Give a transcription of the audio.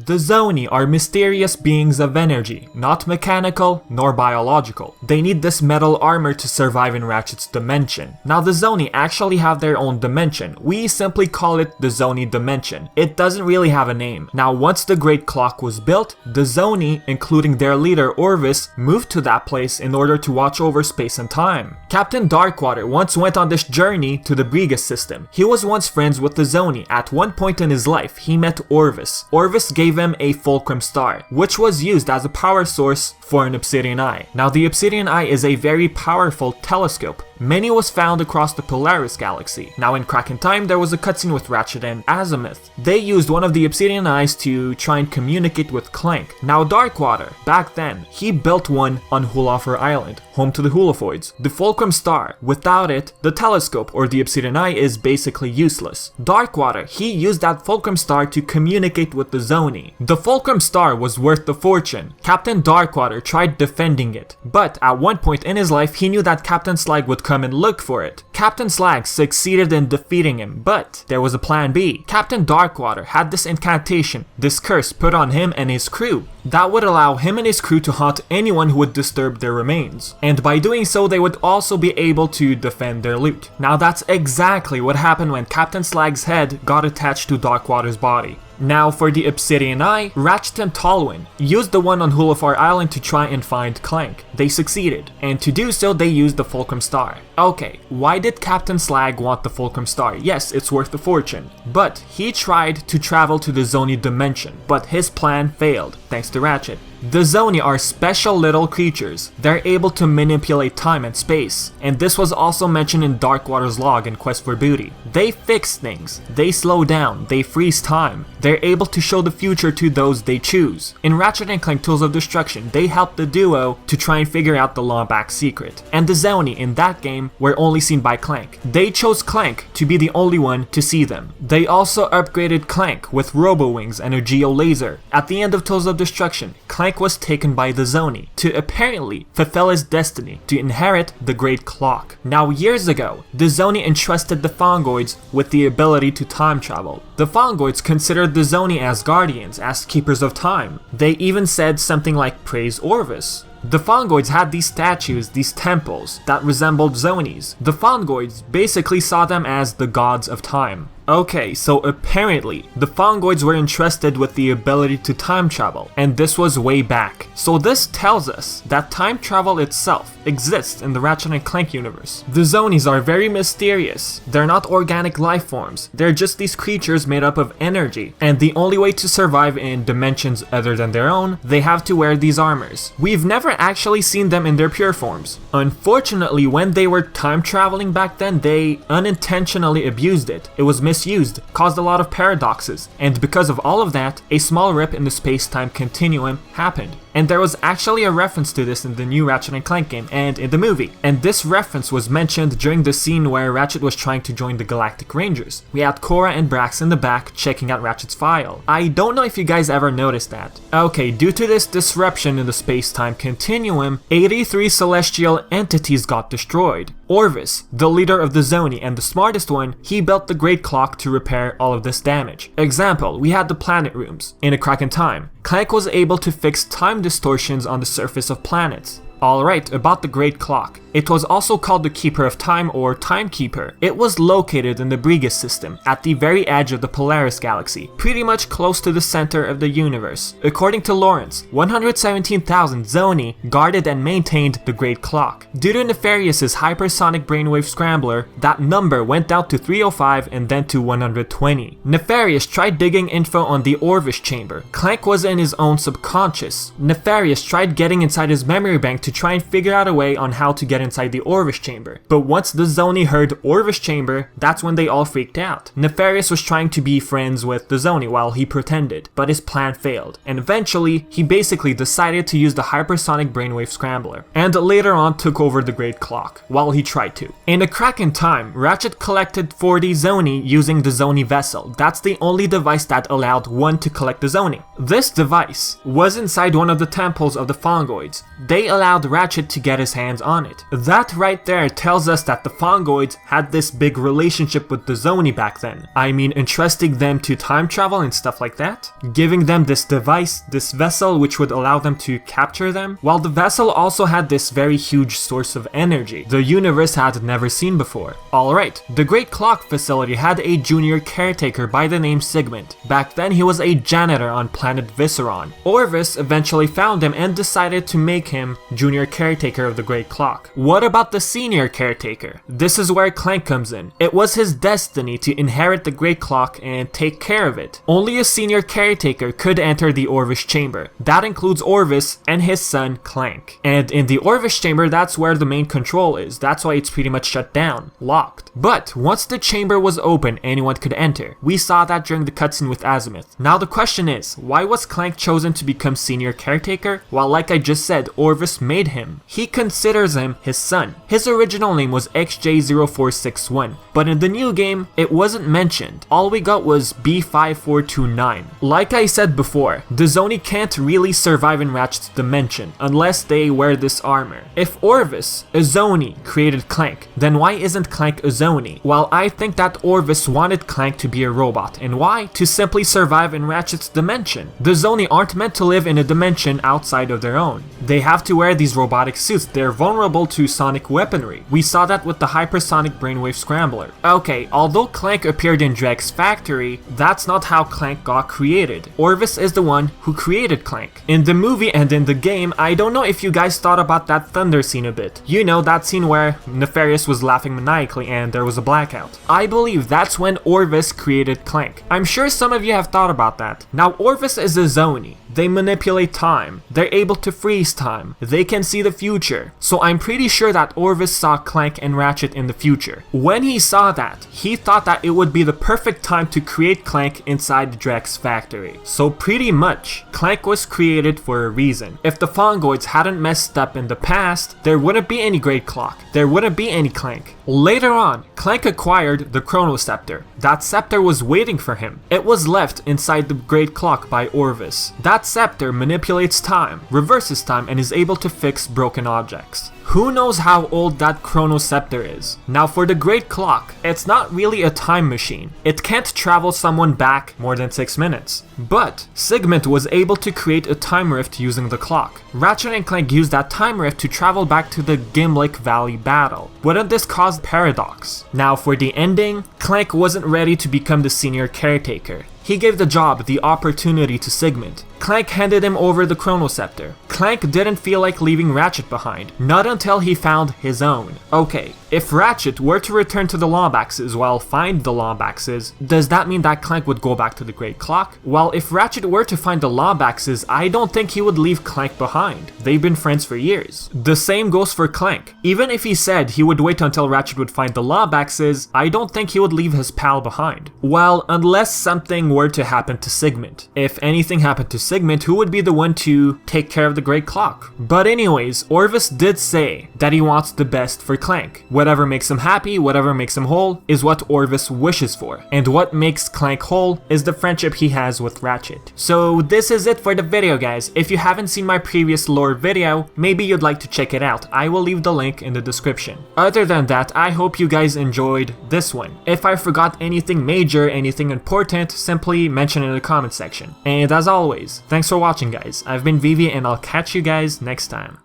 The Zoni are mysterious beings of energy, not mechanical nor biological. They need this metal armor to survive in Ratchet's dimension. Now the Zoni actually have their own dimension. We simply call it the Zoni dimension. It doesn't really have a name. Now once the Great Clock was built, the Zoni, including their leader Orvis, moved to that place in order to watch over space and time. Captain Darkwater once went on this journey to the Brigus system. He was once friends with the Zoni. At one point in his life, he met Orvis. Orvis gave him a fulcrum star, which was used as a power source for an obsidian eye. Now the obsidian eye is a very powerful telescope. Many was found across the Polaris galaxy. Now in Crack in Time there was a cutscene with Ratchet and Azimuth. They used one of the obsidian eyes to try and communicate with Clank. Now Darkwater, back then, he built one on Hulafer Island, home to the Hulafoids. The fulcrum star, without it, the telescope or the obsidian eye is basically useless. Darkwater, he used that fulcrum star to communicate with the Zoni. The fulcrum star was worth a fortune. Captain Darkwater tried defending it, but at one point in his life he knew that Captain Slag would come and look for it. Captain Slag succeeded in defeating him, but there was a plan B. Captain Darkwater had this incantation, this curse put on him and his crew, that would allow him and his crew to haunt anyone who would disturb their remains. And by doing so, they would also be able to defend their loot. Now that's exactly what happened when Captain Slag's head got attached to Darkwater's body. Now for the Obsidian Eye, Ratchet and Tallwyn used the one on Hulafar Island to try and find Clank. They succeeded, and to do so they used the Fulcrum Star. Okay, why did Captain Slag want the Fulcrum Star? Yes, it's worth a fortune. But he tried to travel to the Zoni dimension, but his plan failed, thanks to Ratchet. The Zoni are special little creatures. They're able to manipulate time and space, and this was also mentioned in Darkwater's log in Quest for Booty. They fix things, they slow down, they freeze time. They're able to show the future to those they choose. In Ratchet & Clank Tools of Destruction, they helped the duo to try and figure out the Lombax secret. And the Zoni in that game were only seen by Clank. They chose Clank to be the only one to see them. They also upgraded Clank with Robo Wings and a Geo Laser. At the end of Tools of Destruction, Clank was taken by the Zoni to apparently fulfill his destiny to inherit the Great Clock. Now years ago, the Zoni entrusted the Fongoids with the ability to time travel. The Fongoids considered the Zoni as guardians, as keepers of time. They even said something like praise Orvis. The Fongoids had these statues, these temples, that resembled Zonis. The Fongoids basically saw them as the gods of time. Okay, so apparently, the Fongoids were entrusted with the ability to time travel, and this was way back. So this tells us that time travel itself exists in the Ratchet & Clank universe. The Zonis are very mysterious. They're not organic life forms. They're just these creatures made up of energy, and the only way to survive in dimensions other than their own, they have to wear these armors. We've never actually seen them in their pure forms. Unfortunately, when they were time traveling back then, they unintentionally abused it. It was misused, caused a lot of paradoxes, and because of all of that, a small rip in the space-time continuum happened. And there was actually a reference to this in the new Ratchet & Clank game and in the movie. And this reference was mentioned during the scene where Ratchet was trying to join the Galactic Rangers. We had Cora and Brax in the back checking out Ratchet's file. I don't know if you guys ever noticed that. Okay, due to this disruption in the space-time continuum, 83 celestial entities got destroyed. Orvis, the leader of the Zoni and the smartest one, he built the Great Clock to repair all of this damage. Example, we had the planet rooms. In A Crack in Time, Clank was able to fix time distortions on the surface of planets. Alright, about the Great Clock. It was also called the Keeper of Time or Timekeeper. It was located in the Brigus system, at the very edge of the Polaris galaxy, pretty much close to the center of the universe. According to Lawrence, 117,000 Zoni guarded and maintained the Great Clock. Due to Nefarious's hypersonic brainwave scrambler, that number went down to 305 and then to 120. Nefarious tried digging info on the Orvis chamber. Clank was in his own subconscious. Nefarious tried getting inside his memory bank to try and figure out a way on how to get inside the Orvis chamber. But once the Zoni heard Orvis chamber, that's when they all freaked out. Nefarious was trying to be friends with the Zoni while he pretended, but his plan failed. And eventually, he basically decided to use the hypersonic brainwave scrambler, and later on took over the Great Clock, while he tried to. In A Crack in Time, Ratchet collected 40 Zoni using the Zoni vessel. That's the only device that allowed one to collect the Zoni. This device was inside one of the temples of the Fongoids. They allowed allowed Ratchet to get his hands on it. That right there tells us that the Fongoids had this big relationship with the Zoni back then. I mean, entrusting them to time travel and stuff like that, giving them this device, this vessel which would allow them to capture them, while the vessel also had this very huge source of energy the universe had never seen before. Alright, the Great Clock facility had a junior caretaker by the name Sigmund. Back then he was a janitor on planet Visceron. Orvis eventually found him and decided to make him junior caretaker of the Great Clock. What about the senior caretaker? This is where Clank comes in. It was his destiny to inherit the Great Clock and take care of it. Only a senior caretaker could enter the Orvis chamber. That includes Orvis and his son Clank. And in the Orvis chamber, that's where the main control is. That's why it's pretty much shut down, locked. But once the chamber was open, anyone could enter. We saw that during the cutscene with Azimuth. Now the question is, why was Clank chosen to become senior caretaker? Well, like I just said, Orvis made him. He considers him his son. His original name was XJ0461, but in the new game, it wasn't mentioned. All we got was B5429. Like I said before, the Zoni can't really survive in Ratchet's dimension unless they wear this armor. If Orvis, a Zoni, created Clank, then why isn't Clank a Zoni? Well, I think that Orvis wanted Clank to be a robot. And why? To simply survive in Ratchet's dimension. The Zoni aren't meant to live in a dimension outside of their own. They have to wear these robotic suits. They're vulnerable to sonic weaponry. We saw that with the hypersonic brainwave scrambler. Okay, although Clank appeared in Drake's factory, that's not how Clank got created. Orvis is the one who created Clank. In the movie and in the game, I don't know if you guys thought about that thunder scene a bit. You know, that scene where Nefarious was laughing maniacally and there was a blackout. I believe that's when Orvis created Clank. I'm sure some of you have thought about that. Now, Orvis is a Zoni. They manipulate time. They're able to freeze time. They can see the future. So I'm pretty sure that Orvis saw Clank and Ratchet in the future. When he saw that, he thought that it would be the perfect time to create Clank inside Drake's factory. So pretty much, Clank was created for a reason. If the Fongoids hadn't messed up in the past, there wouldn't be any Great Clock. There wouldn't be any Clank. Later on, Clank acquired the Chronoscepter. That scepter was waiting for him. It was left inside the Great Clock by Orvis. That scepter manipulates time, reverses time, and is able to fix broken objects. Who knows how old that Chronoscepter is? Now for the Great Clock, it's not really a time machine. It can't travel someone back more than 6 minutes. But Sigmund was able to create a time rift using the clock. Ratchet and Clank used that time rift to travel back to the Gimlick Valley battle. Wouldn't this cause paradox? Now for the ending, Clank wasn't ready to become the senior caretaker. He gave the job, the opportunity to Sigmund. Clank handed him over the Chronoscepter. Clank didn't feel like leaving Ratchet behind, not until he found his own. Okay, if Ratchet were to return to the Lombaxes while find the Lombaxes, does that mean that Clank would go back to the Great Clock? Well, if Ratchet were to find the Lombaxes, I don't think he would leave Clank behind. They've been friends for years. The same goes for Clank. Even if he said he would wait until Ratchet would find the Lombaxes, I don't think he would leave his pal behind. Well, unless something were to happen to Sigmund. If anything happened to Sigmund, who would be the one to take care of the Great Clock? But anyways, Orvis did say that he wants the best for Clank. Whatever makes him happy, whatever makes him whole, is what Orvis wishes for. And what makes Clank whole is the friendship he has with Ratchet. So this is it for the video, guys. If you haven't seen my previous lore video, maybe you'd like to check it out. I will leave the link in the description. Other than that, I hope you guys enjoyed this one. If I forgot anything major, anything important, simply mention it in the comment section. And as always, thanks for watching, guys. I've been Vivi, and I'll catch you guys next time.